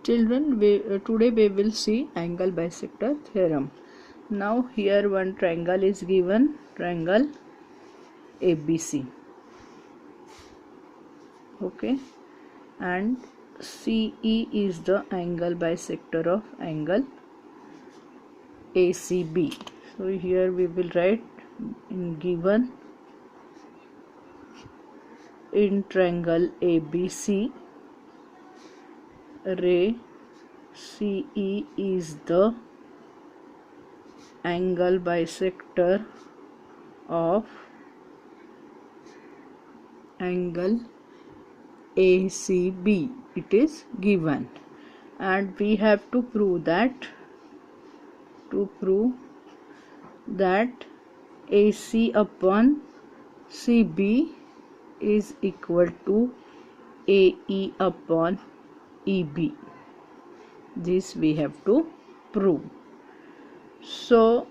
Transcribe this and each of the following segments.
Children, today we will see angle bisector theorem. Now here one triangle is given, triangle ABC. Okay, and CE is the angle bisector of angle ACB. So here we will write in given in triangle ABC, ray CE is the angle bisector of angle ACB. It is given, and we have to prove that AC upon CB is equal to AE upon EB. This we have to prove. So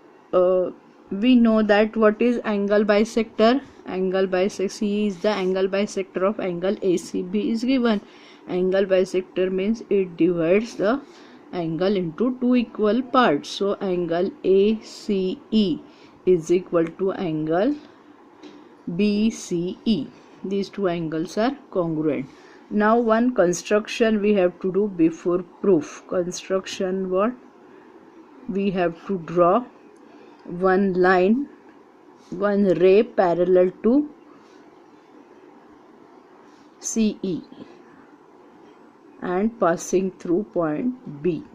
we know that what is angle bisector. Angle bisector, C is the angle bisector of angle ACB is given. Angle bisector means it divides the angle into two equal parts. So angle ACE is equal to angle BCE. These two angles are congruent. Now one construction we have to do before proof. Construction what? We have to draw one line, one ray parallel to CE and passing through point B.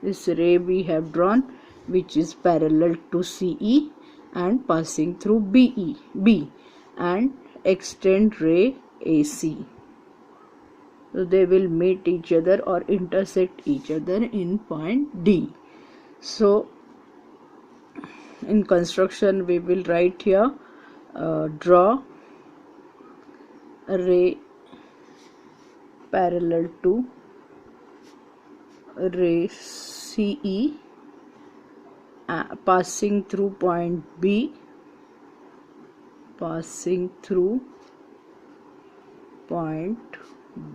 This ray we have drawn, which is parallel to CE and passing through B, and extend ray AC. So they will meet each other or intersect each other in point D. So in construction we will write here, draw a ray parallel to ray CE passing through point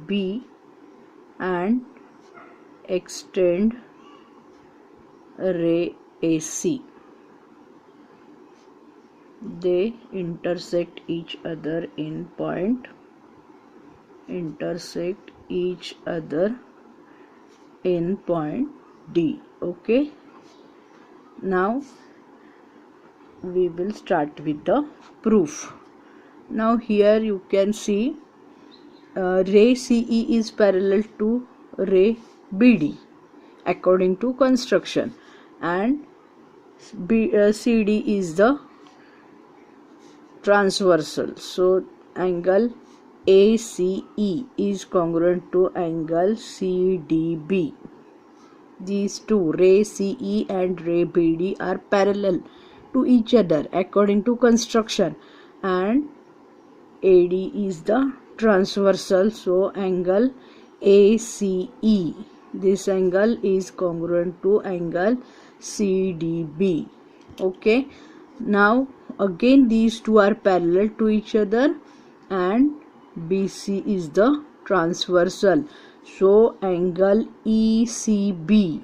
B, and extend ray AC. They intersect each other in point D. Okay, now we will start with the proof. Now here you can see ray CE is parallel to ray BD according to construction, and CD is the transversal. So angle ACE is congruent to angle CDB. These two, ray CE and ray BD, are parallel to each other according to construction, and AD is the transversal. So angle ACE, this angle is congruent to angle CDB. Okay, now again these two are parallel to each other, and BC is the transversal. So angle ECB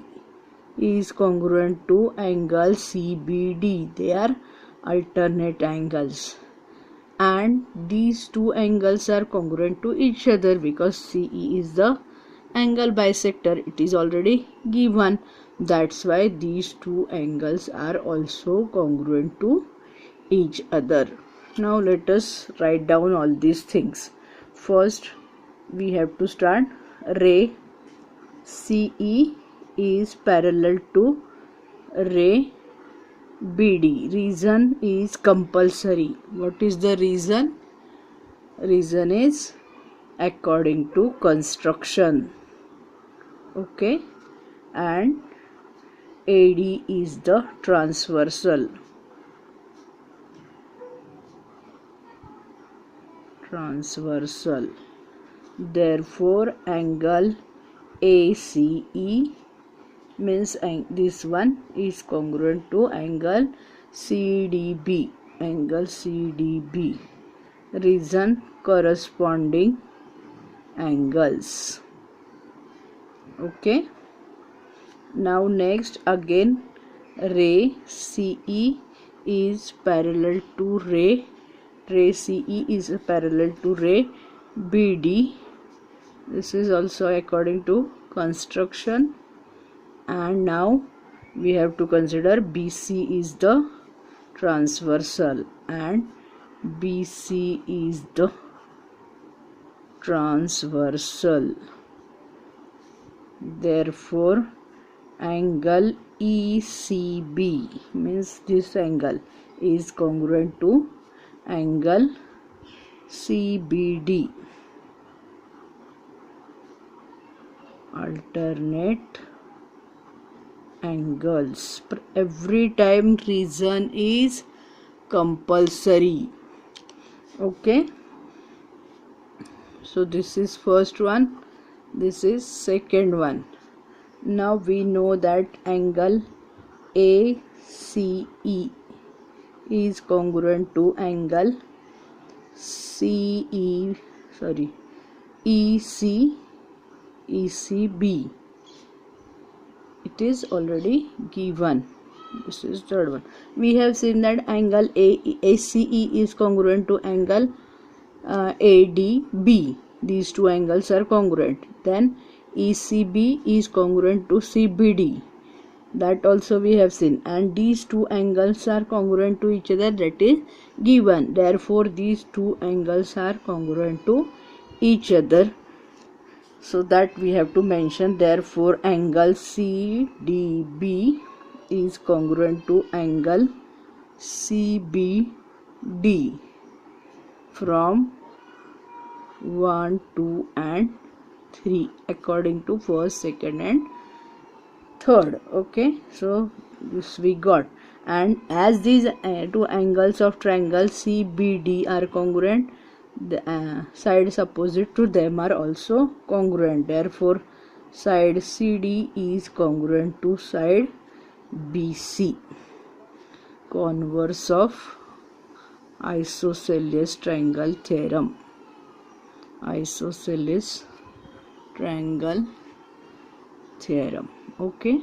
is congruent to angle CBD. They are alternate angles, and these two angles are congruent to each other because CE is the angle bisector. It is already given. That's why these two angles are also congruent to each other. Now let us write down all these things. First we have to start. Ray CE is parallel to ray BD. Reason is compulsory. What is the reason? Reason is according to construction. Okay, and AD is the transversal. Therefore angle ACE means this one is congruent to angle CDB. Reason corresponding angles. Okay. Now next again, ray CE is parallel to ray CE is parallel to ray BD. This is also according to construction. And now we have to consider BC is the transversal and BC is the transversal. Therefore, angle ECB means this angle is congruent to angle CBD. Alternate angles. Every time reason is compulsory. Okay. So this is first one. This is second one. Now we know that angle ACE is congruent to angle ECB. It is already given. This is third one. We have seen that angle ACE is congruent to angle ADB. These two angles are congruent. Then ECB is congruent to CBD. That also we have seen. And these two angles are congruent to each other. That is given. Therefore, these two angles are congruent to each other. So that we have to mention. Therefore, angle CDB is congruent to angle CBD from 1, 2 and 3 according to first, second and third. Okay, so this we got. And as these two angles of triangle CBD are congruent, the sides opposite to them are also congruent. Therefore, side CD is congruent to side BC. Converse of isosceles triangle theorem. Isosceles triangle theorem. Okay,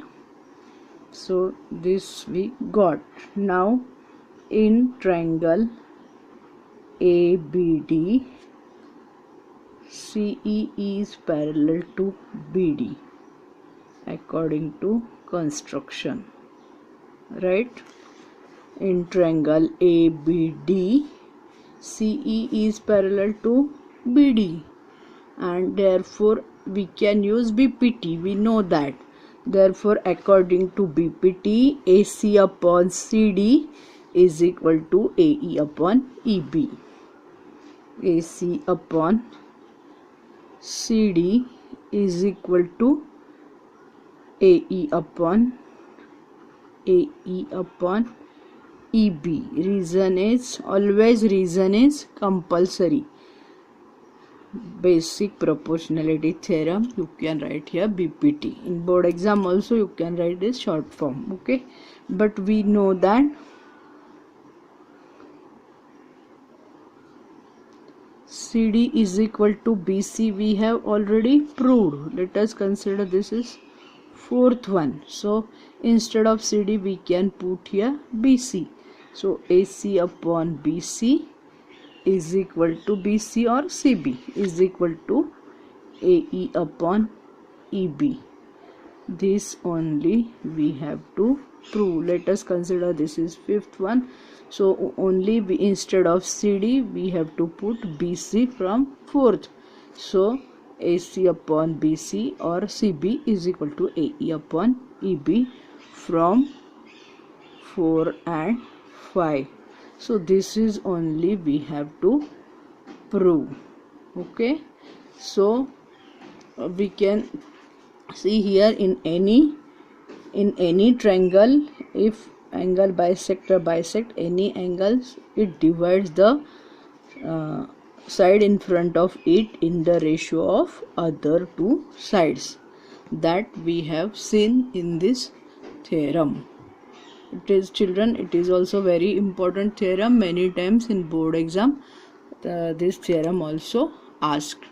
so this we got. Now in triangle ABD, CE is parallel to BD according to construction, right? In triangle ABD, CE is parallel to BD, and therefore we can use BPT. We know that. Therefore, according to BPT, AC upon CD is equal to AE upon EB. AC upon CD is equal to AE upon EB. Reason is compulsory. Basic proportionality theorem, you can write here BPT. In board exam also you can write this short form. Okay, but we know that CD is equal to BC we have already proved. Let us consider this is fourth one. So instead of CD we can put here BC. So AC upon BC is equal to BC or CB is equal to AE upon EB. This only we have to prove. Let us consider this is fifth one. So only instead of CD we have to put BC from fourth. So AC upon BC or CB is equal to AE upon EB from 4 and 5. So this is only we have to prove. Okay, so we can see here in any triangle, if angle bisect any angles, it divides the side in front of it in the ratio of other two sides. That we have seen in this theorem. It is, children, it is also very important theorem. Many times in board exam this theorem also asked.